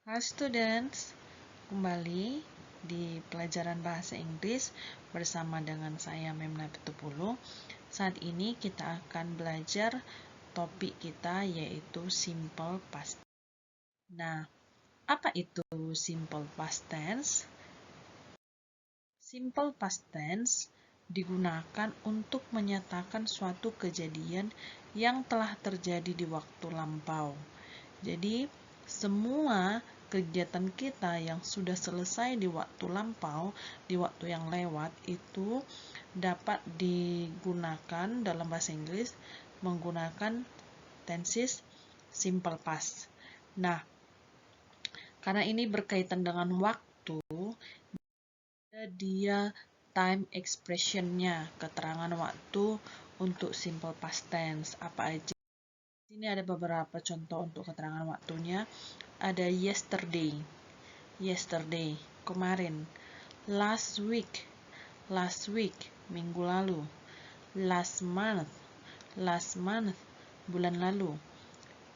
Hai students, kembali di pelajaran bahasa Inggris bersama dengan saya Memna Petupulu. Saat ini kita akan belajar topik kita yaitu simple past. Nah, apa itu simple past tense? Simple past tense digunakan untuk menyatakan suatu kejadian yang telah terjadi di waktu lampau. Jadi, semua kegiatan kita yang sudah selesai di waktu lampau, di waktu yang lewat, itu dapat digunakan dalam bahasa Inggris menggunakan tenses simple past. Nah, karena ini berkaitan dengan waktu, dia time expression-nya, keterangan waktu untuk simple past tense. Apa aja? Ini ada beberapa contoh untuk keterangan waktunya. Ada yesterday, kemarin. Last week, minggu lalu. Last month, bulan lalu.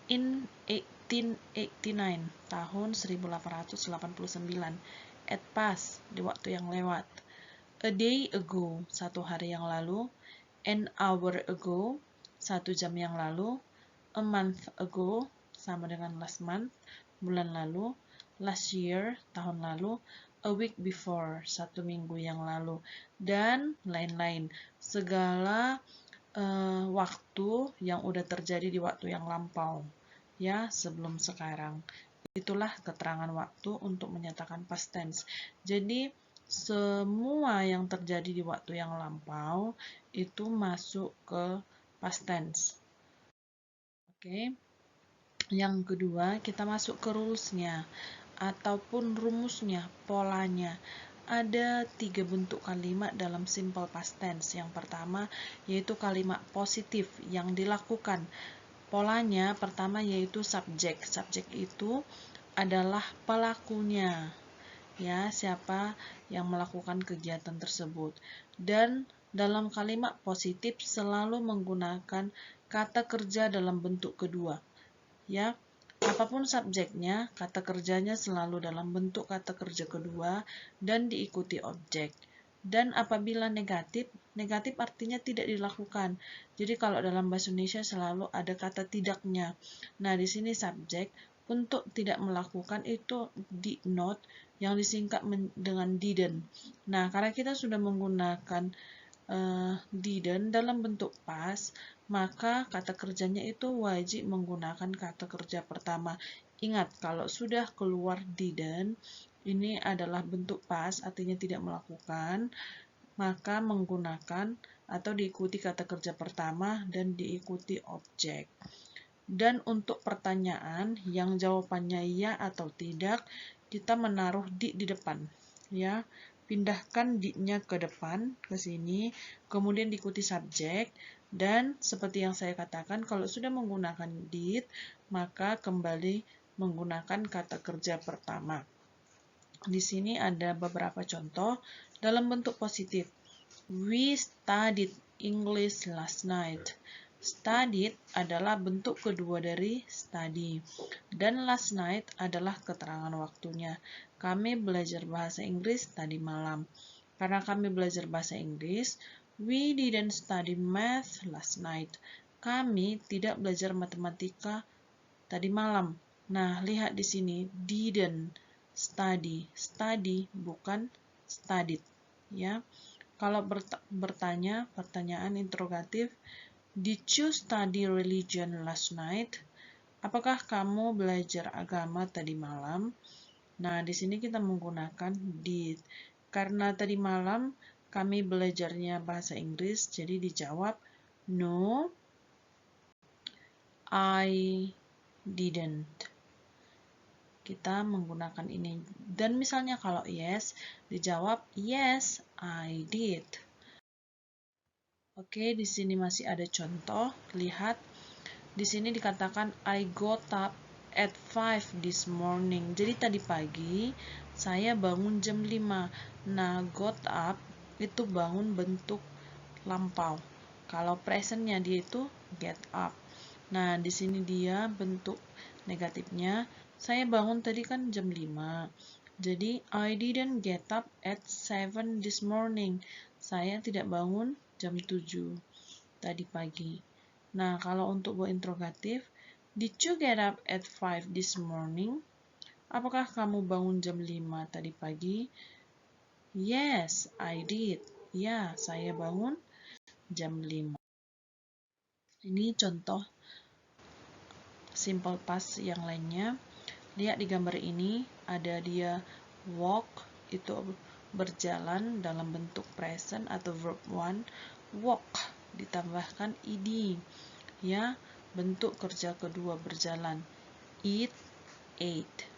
In 1889, tahun 1889. At past, di waktu yang lewat. A day ago, satu hari yang lalu. An hour ago, 1 jam yang lalu. A month ago, sama dengan last month, bulan lalu. Last year, tahun lalu. A week before, 1 minggu yang lalu. Dan lain-lain. Segala waktu yang udah terjadi di waktu yang lampau. Ya, sebelum sekarang. Itulah keterangan waktu untuk menyatakan past tense. Jadi, semua yang terjadi di waktu yang lampau itu masuk ke past tense. Oke. Yang kedua, kita masuk ke rules-nya ataupun rumusnya, polanya. Ada 3 bentuk kalimat dalam simple past tense. Yang pertama yaitu kalimat positif yang dilakukan. Polanya pertama yaitu subjek. Subjek itu adalah pelakunya. Ya, siapa yang melakukan kegiatan tersebut. Dan dalam kalimat positif selalu menggunakan kata kerja dalam bentuk kedua. Ya, apapun subjeknya, kata kerjanya selalu dalam bentuk kata kerja kedua dan diikuti objek. Dan apabila negatif, negatif artinya tidak dilakukan. Jadi kalau dalam bahasa Indonesia selalu ada kata tidaknya. Nah, di sini subjek untuk tidak melakukan itu did not yang disingkat dengan didn't. Nah, karena kita sudah menggunakan didn't dalam bentuk past, maka kata kerjanya itu wajib menggunakan kata kerja pertama. Ingat, kalau sudah keluar didn't, ini adalah bentuk past, artinya tidak melakukan, maka menggunakan atau diikuti kata kerja pertama dan diikuti objek. Dan untuk pertanyaan yang jawabannya ya atau tidak, kita menaruh di depan. Ya, pindahkan di-nya ke depan, ke sini, kemudian diikuti subjek, dan seperti yang saya katakan, kalau sudah menggunakan did, maka kembali menggunakan kata kerja pertama. Di sini ada beberapa contoh dalam bentuk positif. We studied English last night. Studied adalah bentuk kedua dari study. Dan last night adalah keterangan waktunya. Kami belajar bahasa Inggris tadi malam. Karena kami belajar bahasa Inggris, we didn't study math last night. Kami tidak belajar matematika tadi malam. Nah, lihat di sini, didn't study. Study bukan studied. Ya. Kalau bertanya, pertanyaan interrogatif, did you study religion last night? Apakah kamu belajar agama tadi malam? Nah, di sini kita menggunakan did. Karena tadi malam kami belajarnya bahasa Inggris, jadi dijawab no, I didn't. Kita menggunakan ini. Dan misalnya kalau yes, dijawab yes, I did. Oke, di sini masih ada contoh. Lihat, di sini dikatakan I got up at 5 this morning. Jadi tadi pagi saya bangun jam 5. Nah, got up itu bangun bentuk lampau. Kalau presentnya dia itu get up. Nah, di sini dia bentuk Negatifnya, saya bangun tadi kan jam 5. Jadi, I didn't get up at 7 this morning. Saya tidak bangun jam 7 tadi pagi. Nah, kalau untuk buat interrogatif, did you get up at 5 this morning? Apakah kamu bangun jam 5 tadi pagi? Yes, I did. Ya, saya bangun jam 5. Ini contoh simple past yang lainnya. Lihat di gambar ini, ada dia walk, itu berjalan dalam bentuk present atau verb 1. Walk ditambahkan ed. Ya, bentuk kerja kedua berjalan. Eat, ate.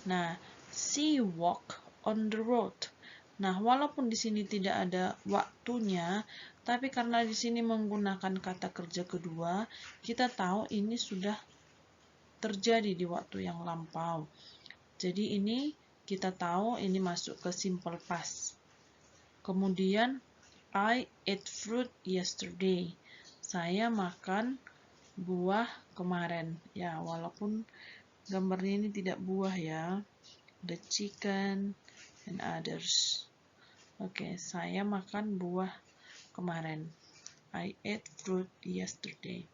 Nah, she walk on the road. Nah, walaupun di sini tidak ada waktunya, tapi karena di sini menggunakan kata kerja kedua, kita tahu ini sudah terjadi di waktu yang lampau. Jadi ini kita tahu ini masuk ke simple past. Kemudian, I ate fruit yesterday. Saya makan buah kemarin. Ya, walaupun gambarnya ini tidak buah ya. The chicken and others. Oke, saya makan buah kemarin. I ate fruit yesterday.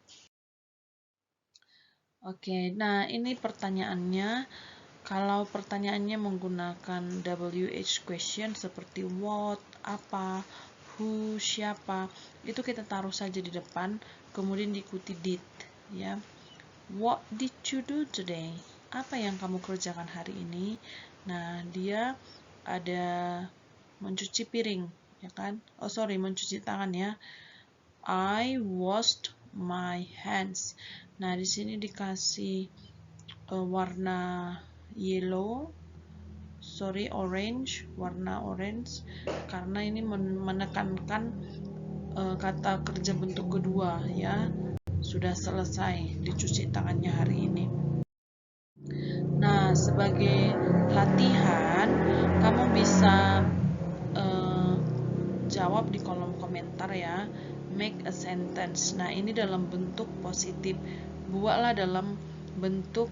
Oke, nah ini pertanyaannya. Kalau pertanyaannya menggunakan WH question seperti what, apa, who, siapa, itu kita taruh saja di depan, kemudian diikuti did, ya. What did you do today? Apa yang kamu kerjakan hari ini? Nah, dia ada mencuci piring, ya kan? Oh, sorry, mencuci tangan ya. I washed my hands. Nah, di sini dikasih warna orange, warna orange, karena ini menekankan kata kerja bentuk kedua, ya. Sudah selesai dicuci tangannya hari ini. Nah, sebagai latihan, kamu bisa jawab di kolom komentar ya. Make a sentence. Nah, ini dalam bentuk positif. Buatlah dalam bentuk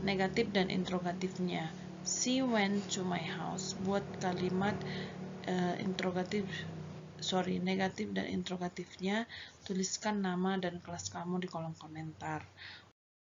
negatif dan interrogatifnya. She went to my house. Buat kalimat negatif dan interrogatifnya. Tuliskan nama dan kelas kamu di kolom komentar.